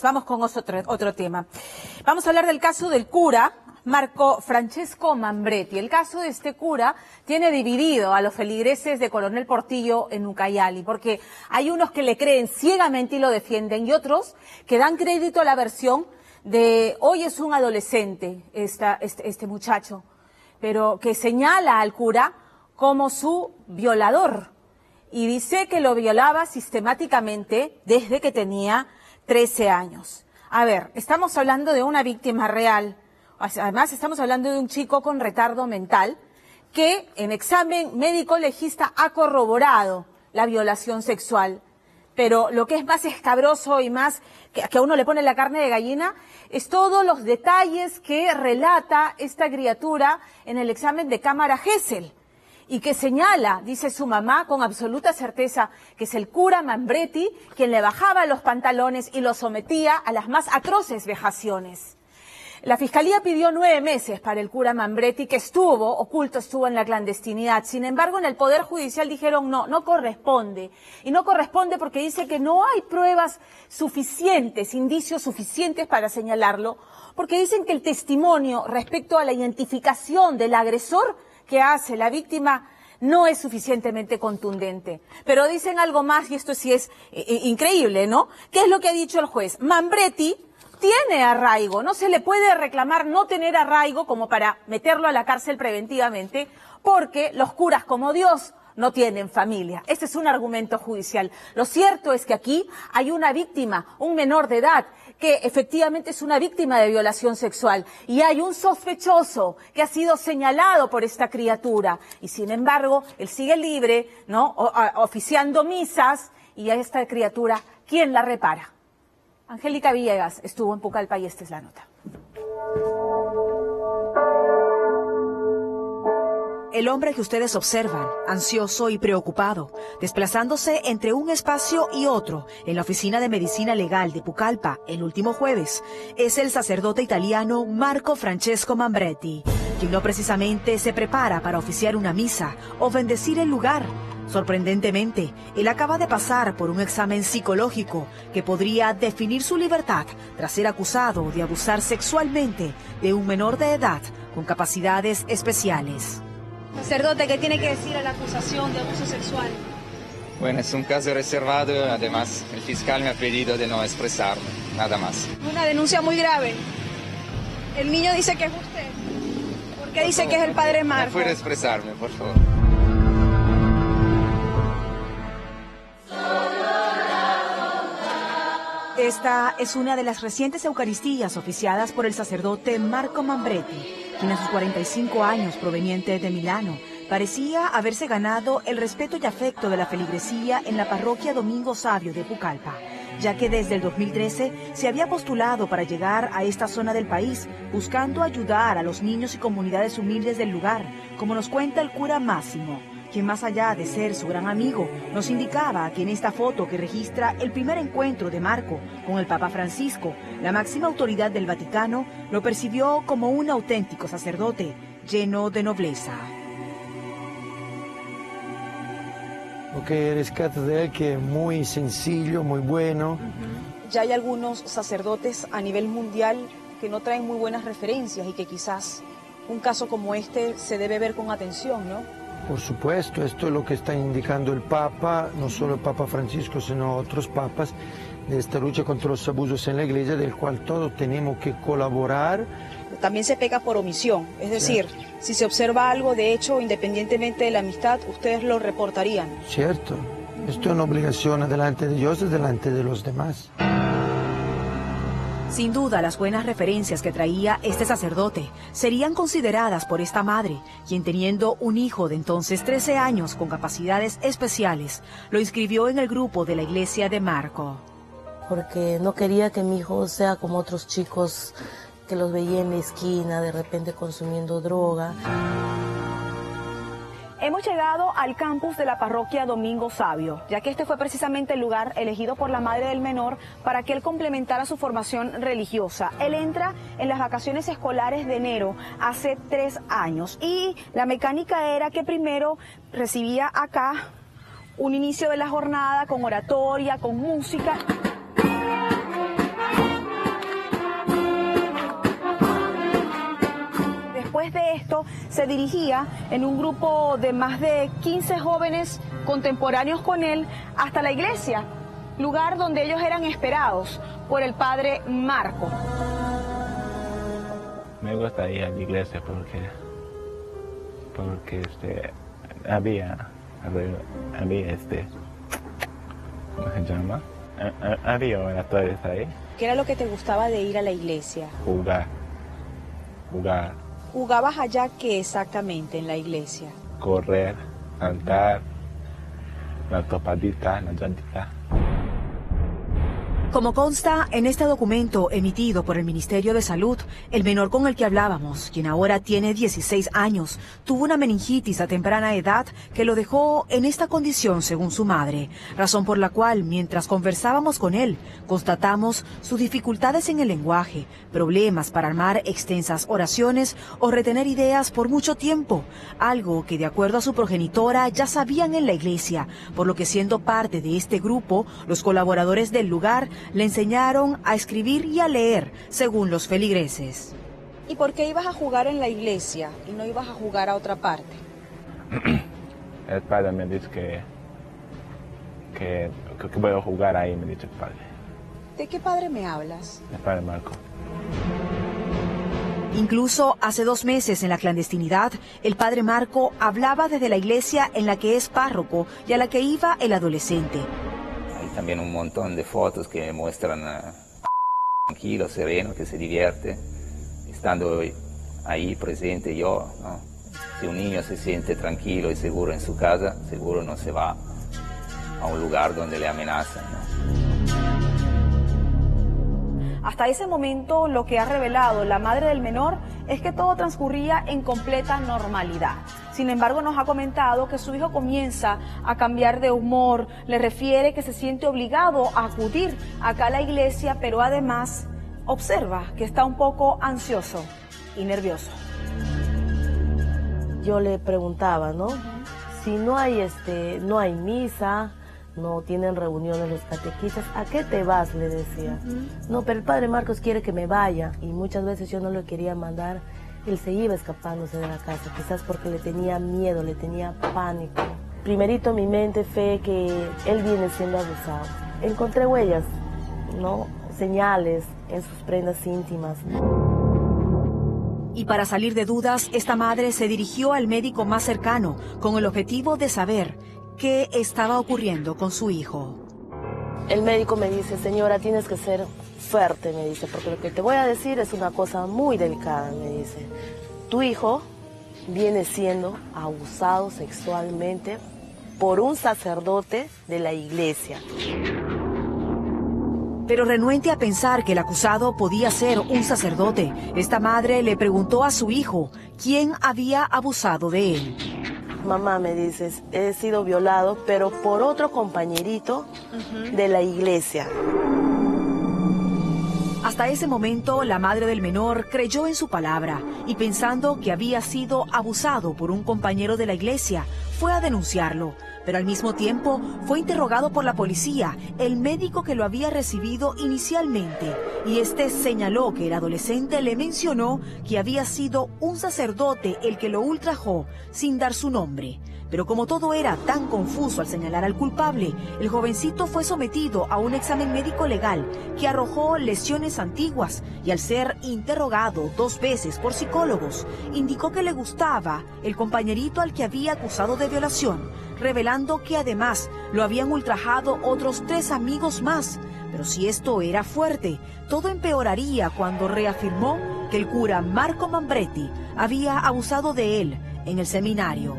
Vamos con otro tema. Vamos a hablar del caso del cura Marco Francesco Mambretti. El caso de este cura tiene dividido a los feligreses de Coronel Portillo en Ucayali, porque hay unos que le creen ciegamente y lo defienden, y otros que dan crédito a la versión de hoy es un adolescente, este muchacho, pero que señala al cura como su violador y dice que lo violaba sistemáticamente desde que tenía 13 años. A ver, estamos hablando de una víctima real. Además, estamos hablando de un chico con retardo mental que en examen médico legista ha corroborado la violación sexual. Pero lo que es más escabroso y más que a uno le pone la carne de gallina es todos los detalles que relata esta criatura en el examen de cámara Gesell. Y que señala, dice su mamá con absoluta certeza, que es el cura Mambretti quien le bajaba los pantalones y lo sometía a las más atroces vejaciones. La Fiscalía pidió 9 meses para el cura Mambretti, que estuvo en la clandestinidad. Sin embargo, en el Poder Judicial dijeron no corresponde. Y no corresponde porque dice que no hay pruebas suficientes, indicios suficientes para señalarlo, porque dicen que el testimonio respecto a la identificación del agresor que hace la víctima no es suficientemente contundente. Pero dicen algo más, y esto sí es increíble, ¿no? ¿Qué es lo que ha dicho el juez? Mambretti tiene arraigo, no se le puede reclamar no tener arraigo como para meterlo a la cárcel preventivamente, porque los curas como Dios no tienen familia. Ese es un argumento judicial. Lo cierto es que aquí hay una víctima, un menor de edad, que efectivamente es una víctima de violación sexual, y hay un sospechoso que ha sido señalado por esta criatura, y sin embargo, él sigue libre, ¿no? Oficiando misas, y a esta criatura, ¿quién la repara? Angélica Villegas estuvo en Pucallpa y esta es la nota. El hombre que ustedes observan, ansioso y preocupado, desplazándose entre un espacio y otro en la oficina de medicina legal de Pucallpa el último jueves, es el sacerdote italiano Marco Francesco Mambretti, quien no precisamente se prepara para oficiar una misa o bendecir el lugar. Sorprendentemente, él acaba de pasar por un examen psicológico que podría definir su libertad tras ser acusado de abusar sexualmente de un menor de edad con capacidades especiales. Sacerdote, ¿qué tiene que decir a la acusación de abuso sexual? Bueno, es un caso reservado y además el fiscal me ha pedido de no expresarme, nada más. Una denuncia muy grave. El niño dice que es usted. ¿Por qué dice que es el padre Marco? No puedo expresarme, por favor. Esta es una de las recientes eucaristías oficiadas por el sacerdote Marco Mambretti, quien a sus 45 años, proveniente de Milano, parecía haberse ganado el respeto y afecto de la feligresía en la parroquia Domingo Savio de Pucallpa, ya que desde el 2013 se había postulado para llegar a esta zona del país, buscando ayudar a los niños y comunidades humildes del lugar, como nos cuenta el cura Máximo, quien más allá de ser su gran amigo, nos indicaba que en esta foto que registra el primer encuentro de Marco con el Papa Francisco, la máxima autoridad del Vaticano lo percibió como un auténtico sacerdote lleno de nobleza. Lo que rescato de él que es muy sencillo, muy bueno. Ya hay algunos sacerdotes a nivel mundial que no traen muy buenas referencias y que quizás un caso como este se debe ver con atención, ¿no? Por supuesto, esto es lo que está indicando el Papa, no solo el Papa Francisco, sino otros papas, de esta lucha contra los abusos en la Iglesia, del cual todos tenemos que colaborar. También se peca por omisión, es decir, si se observa algo de hecho, independientemente de la amistad, ustedes lo reportarían. Cierto, esto es una obligación delante de Dios y delante de los demás. Sin duda, las buenas referencias que traía este sacerdote serían consideradas por esta madre, quien teniendo un hijo de entonces 13 años con capacidades especiales, lo inscribió en el grupo de la iglesia de Marco. Porque no quería que mi hijo sea como otros chicos que los veía en la esquina, de repente consumiendo droga. Hemos llegado al campus de la parroquia Domingo Savio, ya que este fue precisamente el lugar elegido por la madre del menor para que él complementara su formación religiosa. Él entra en las vacaciones escolares de enero hace 3 años y la mecánica era que primero recibía acá un inicio de la jornada con oratoria, con música. se dirigía en un grupo de más de 15 jóvenes contemporáneos con él hasta la iglesia, lugar donde ellos eran esperados por el padre Marco. Me gusta ir a la iglesia porque había ¿cómo se llama? Había oratorios ahí. ¿Qué era lo que te gustaba de ir a la iglesia? Jugar. ¿Jugabas allá qué exactamente en la iglesia? Correr, saltar, la topadita, la llantita. Como consta en este documento emitido por el Ministerio de Salud, el menor con el que hablábamos, quien ahora tiene 16 años, tuvo una meningitis a temprana edad que lo dejó en esta condición según su madre, razón por la cual, mientras conversábamos con él, constatamos sus dificultades en el lenguaje, problemas para armar extensas oraciones o retener ideas por mucho tiempo, algo que de acuerdo a su progenitora ya sabían en la iglesia, por lo que siendo parte de este grupo, los colaboradores del lugar le enseñaron a escribir y a leer, según los feligreses. ¿Y por qué ibas a jugar en la iglesia y no ibas a jugar a otra parte? El padre me dice que voy a jugar ahí, me dice el padre. ¿De qué padre me hablas? El padre Marco. Incluso hace 2 meses en la clandestinidad, el padre Marco hablaba desde la iglesia en la que es párroco y a la que iba el adolescente. También un montón de fotos que muestran tranquilo, sereno, que se divierte, estando ahí presente yo, ¿no? Si un niño se siente tranquilo y seguro en su casa, seguro no se va a un lugar donde le amenazan, ¿no? Hasta ese momento, lo que ha revelado la madre del menor es que todo transcurría en completa normalidad. Sin embargo, nos ha comentado que su hijo comienza a cambiar de humor, le refiere que se siente obligado a acudir acá a la iglesia, pero además observa que está un poco ansioso y nervioso. Yo le preguntaba, ¿no? Si no hay misa, no tienen reuniones los catequistas, ¿a qué te vas?, le decía. No, pero el padre Marcos quiere que me vaya, y muchas veces yo no lo quería mandar. Él se iba escapándose de la casa, quizás porque le tenía miedo, le tenía pánico. Primerito en mi mente fue que él viene siendo abusado. Encontré huellas, ¿no? Señales en sus prendas íntimas. Y para salir de dudas, esta madre se dirigió al médico más cercano con el objetivo de saber qué estaba ocurriendo con su hijo. El médico me dice, señora, tienes que ser fuerte, me dice, porque lo que te voy a decir es una cosa muy delicada, me dice. Tu hijo viene siendo abusado sexualmente por un sacerdote de la iglesia. Pero renuente a pensar que el acusado podía ser un sacerdote, esta madre le preguntó a su hijo quién había abusado de él. Mamá, me dices, he sido violado, pero por otro compañerito de la iglesia. Hasta ese momento, la madre del menor creyó en su palabra y pensando que había sido abusado por un compañero de la iglesia, fue a denunciarlo. Pero al mismo tiempo fue interrogado por la policía, el médico que lo había recibido inicialmente, y este señaló que el adolescente le mencionó que había sido un sacerdote el que lo ultrajó sin dar su nombre. Pero como todo era tan confuso al señalar al culpable, el jovencito fue sometido a un examen médico legal que arrojó lesiones antiguas y al ser interrogado 2 veces por psicólogos, indicó que le gustaba el compañerito al que había acusado de violación, revelando que además lo habían ultrajado otros 3 amigos más. Pero si esto era fuerte, todo empeoraría cuando reafirmó que el cura Marco Mambretti había abusado de él en el seminario.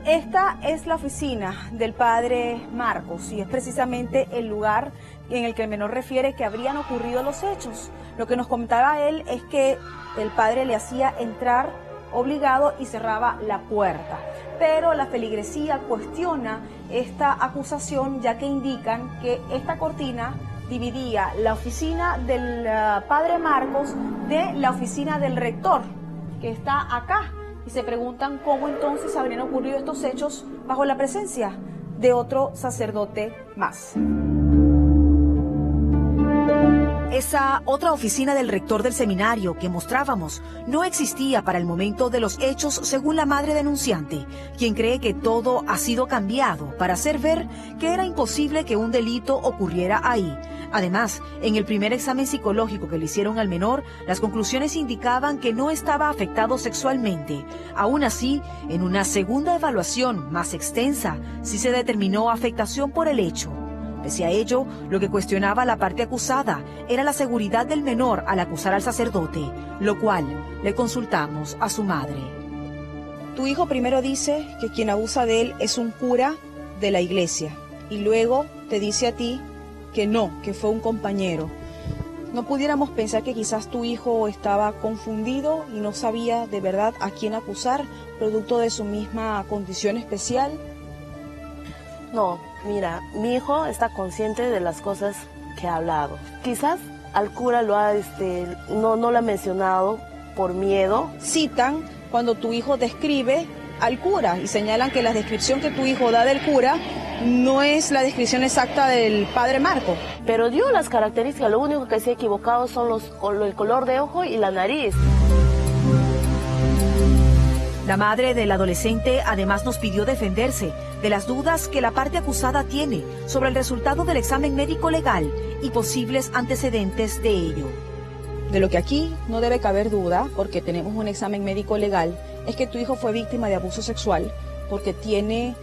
Esta es la oficina del padre Marcos y es precisamente el lugar en el que el menor refiere que habrían ocurrido los hechos. Lo que nos comentaba él es que el padre le hacía entrar obligado y cerraba la puerta. Pero la feligresía cuestiona esta acusación, ya que indican que esta cortina dividía la oficina del padre Marcos de la oficina del rector, que está acá. Y se preguntan cómo entonces habrían ocurrido estos hechos bajo la presencia de otro sacerdote más. Esa otra oficina del rector del seminario que mostrábamos no existía para el momento de los hechos, según la madre denunciante, quien cree que todo ha sido cambiado para hacer ver que era imposible que un delito ocurriera ahí. Además, en el primer examen psicológico que le hicieron al menor, las conclusiones indicaban que no estaba afectado sexualmente. Aún así, en una segunda evaluación más extensa, sí se determinó afectación por el hecho. Pese a ello, lo que cuestionaba la parte acusada era la seguridad del menor al acusar al sacerdote, lo cual le consultamos a su madre. Tu hijo primero dice que quien abusa de él es un cura de la iglesia y luego te dice a ti que no, que fue un compañero. ¿No pudiéramos pensar que quizás tu hijo estaba confundido y no sabía de verdad a quién acusar, producto de su misma condición especial? No, mira, mi hijo está consciente de las cosas que ha hablado. Quizás al cura no lo ha mencionado por miedo. Citan cuando tu hijo describe al cura y señalan que la descripción que tu hijo da del cura no es la descripción exacta del padre Marco. Pero dio las características, lo único que se ha equivocado son el color de ojo y la nariz. La madre del adolescente además nos pidió defenderse de las dudas que la parte acusada tiene sobre el resultado del examen médico legal y posibles antecedentes de ello. De lo que aquí no debe caber duda, porque tenemos un examen médico legal, es que tu hijo fue víctima de abuso sexual porque tiene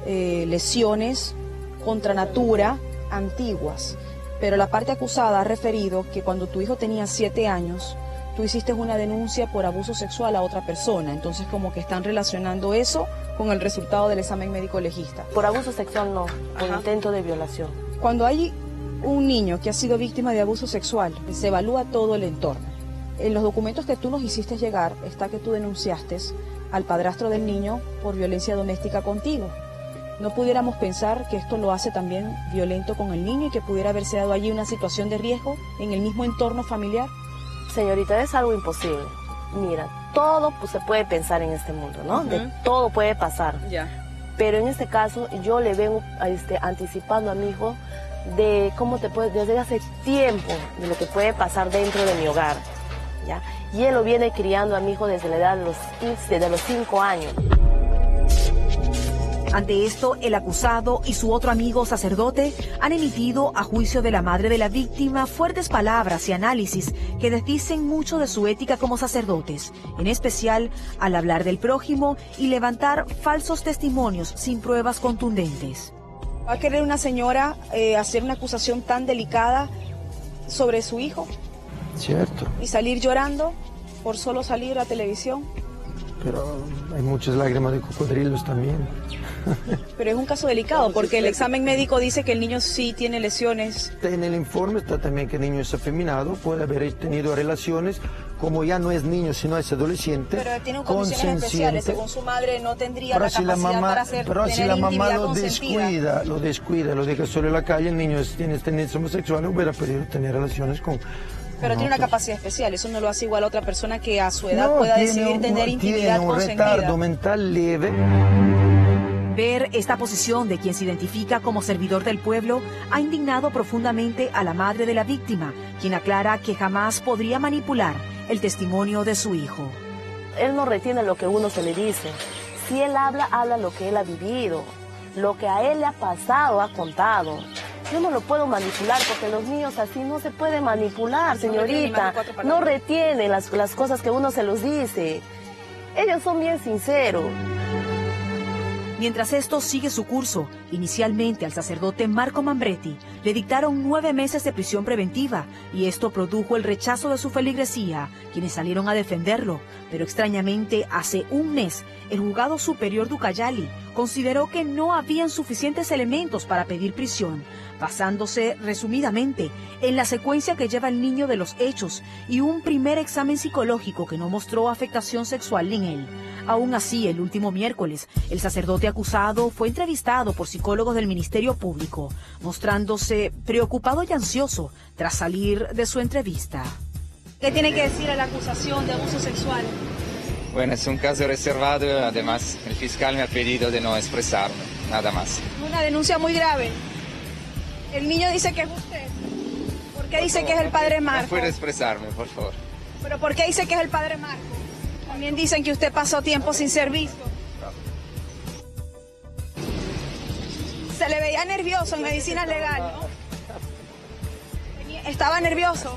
lesiones contra natura antiguas. Pero la parte acusada ha referido que cuando tu hijo tenía 7 años, tú hiciste una denuncia por abuso sexual a otra persona. Entonces como que están relacionando eso con el resultado del examen médico legista. Por abuso sexual no, por intento de violación. Cuando hay un niño que ha sido víctima de abuso sexual, se evalúa todo el entorno. En los documentos que tú nos hiciste llegar está que tú denunciaste al padrastro del niño por violencia doméstica contigo. ¿No pudiéramos pensar que esto lo hace también violento con el niño y que pudiera haberse dado allí una situación de riesgo en el mismo entorno familiar? Señorita, es algo imposible. Mira, todo se puede pensar en este mundo, ¿no? De todo puede pasar. Pero en este caso yo le vengo anticipando a mi hijo de desde hace tiempo de lo que puede pasar dentro de mi hogar, ¿ya? Y él lo viene criando a mi hijo desde la edad de los 5 años. Ante esto, el acusado y su otro amigo sacerdote han emitido, a juicio de la madre de la víctima, fuertes palabras y análisis que desdicen mucho de su ética como sacerdotes, en especial al hablar del prójimo y levantar falsos testimonios sin pruebas contundentes. ¿Va a querer una señora hacer una acusación tan delicada sobre su hijo? Cierto. ¿Y salir llorando por solo salir a televisión? Pero hay muchas lágrimas de cocodrilos también. Pero es un caso delicado porque el examen médico dice que el niño sí tiene lesiones. En el informe está también que el niño es afeminado, puede haber tenido relaciones, como ya no es niño sino es adolescente. Pero tiene condiciones especiales, según su madre no tendría la capacidad para hacer. Pero si la mamá lo descuida, lo deja solo en la calle, el niño tiene tendencia homosexual, hubiera podido tener relaciones con... Pero tiene una capacidad especial, eso no lo hace igual a otra persona que a su edad pueda decidir tener intimidad consentida. Tiene un retardo mental leve. Ver esta posición de quien se identifica como servidor del pueblo ha indignado profundamente a la madre de la víctima, quien aclara que jamás podría manipular el testimonio de su hijo. Él no retiene lo que uno se le dice. Si él habla lo que él ha vivido, lo que a él le ha pasado, ha contado. Yo no lo puedo manipular porque los niños así no se pueden manipular, señorita. No retienen las cosas que uno se los dice. Ellos son bien sinceros. Mientras esto sigue su curso, inicialmente al sacerdote Marco Mambretti le dictaron 9 meses de prisión preventiva y esto produjo el rechazo de su feligresía, quienes salieron a defenderlo. Pero extrañamente, hace un mes, el juzgado superior de Ucayali consideró que no habían suficientes elementos para pedir prisión, basándose resumidamente en la secuencia que lleva el niño de los hechos y un primer examen psicológico que no mostró afectación sexual en él. Aún así, el último miércoles, el sacerdote acusado fue entrevistado por psicólogos del Ministerio Público, mostrándose preocupado y ansioso tras salir de su entrevista. ¿Qué tiene que decir a la acusación de abuso sexual? Bueno, es un caso reservado y además el fiscal me ha pedido de no expresarme, nada más. Una denuncia muy grave. El niño dice que es usted. ¿Por qué dice que es el padre Marco? No puedo expresarme, por favor. ¿Pero por qué dice que es el padre Marco? También dicen que usted pasó tiempo sin servicio. Se le veía nervioso en medicina legal, ¿no? Estaba nervioso.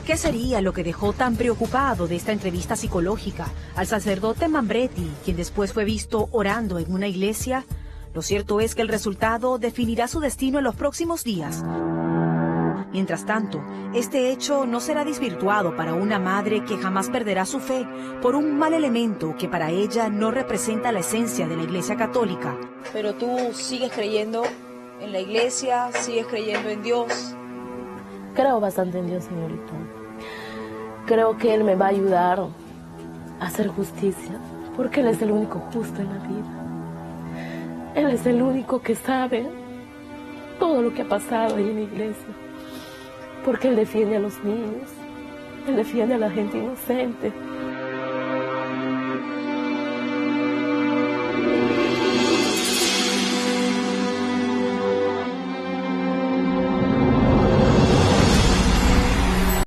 ¿Qué sería lo que dejó tan preocupado de esta entrevista psicológica al sacerdote Mambretti, quien después fue visto orando en una iglesia? Lo cierto es que el resultado definirá su destino en los próximos días. Mientras tanto, este hecho no será desvirtuado para una madre que jamás perderá su fe por un mal elemento que para ella no representa la esencia de la Iglesia Católica. Pero tú sigues creyendo en la iglesia, sigues creyendo en Dios. Creo bastante en Dios, señorita. Creo que Él me va a ayudar a hacer justicia, porque Él es el único justo en la vida. Él es el único que sabe todo lo que ha pasado ahí en la iglesia, porque Él defiende a los niños, Él defiende a la gente inocente.